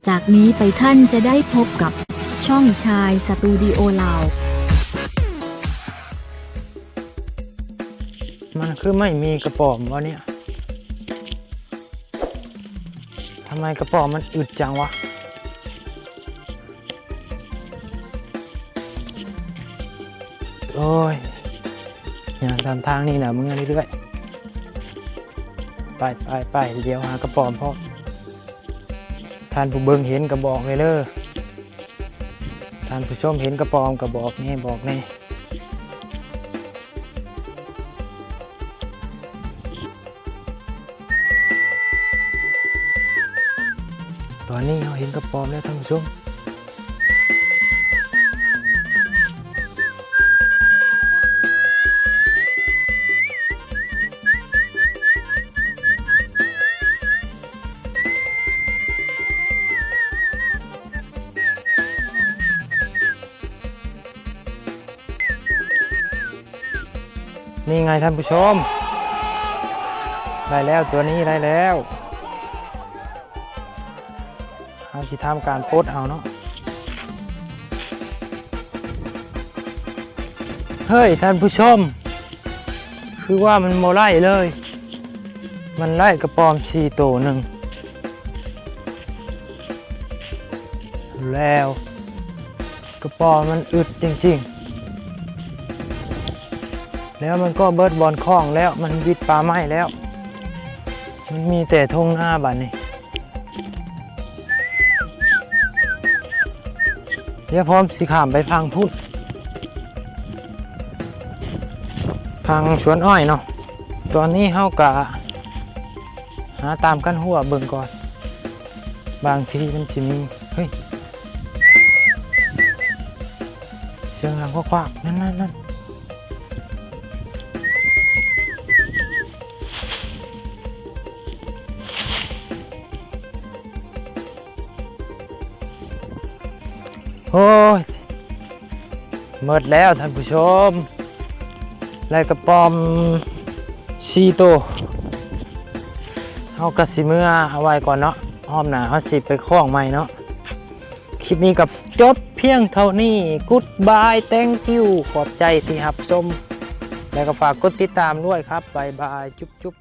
จากนี้ไปท่านจะได้พบกับช่องชายสตูดิโอลาวมันคือไม่มีกระป๋อมวะเนี่ยทำไมกระป๋อมมันอึดจังวะโอ้ยอย่างตามทางนี่นะมึงเรื่อยๆไปเดี๋ยวหากระป๋อมพ่อท่านผู้เบิ่งเห็นกระบอกเลยเด้อท่านผู้ชมเห็นกระป๋อมกระบอกนี่บอกแน่ตอนนี้เราเห็นกระป๋อมแล้วท่านผู้ชมนี่ไงท่านผู้ชมได้แล้วตัวนี้ได้แล้วเอาที่ทำการโพสเอาเนาะเฮ้ยท่านผู้ชมคือว่ามันโมไล่เลยมันไล่กระปอม4 ตัวหนึ่งแล้วกระปอมมันอึดจริงๆแล้วมันก็เบิดบอลคล้องแล้วมันวิดปลาไม้แล้วมันมีแต่ทงหน้าบัดนี้เดี๋ยวพร้อมสิข้ามไปฟังพูดฟังสวนอ้อยเนาะตอนนี้เฮากะหาตามกันหัวเบิ่งก่อนบางทีมันจะมีเฮ้ยเสียงดังควักๆนั่นโอ้ยหมดแล้วท่านผู้ชมไล่กระป๋อม4 ตัวเอากระสิเมื่อเอาไว้ก่อนเนาะอ้อมหนาเขาสิไปคล้องใหม่เนาะคลิปนี้กับจบเพียงเท่านี้ Goodbye Thank you ขอบใจที่รับชมแล้วก็ฝากกดติดตามด้วยครับบ๊ายบายจุ๊บ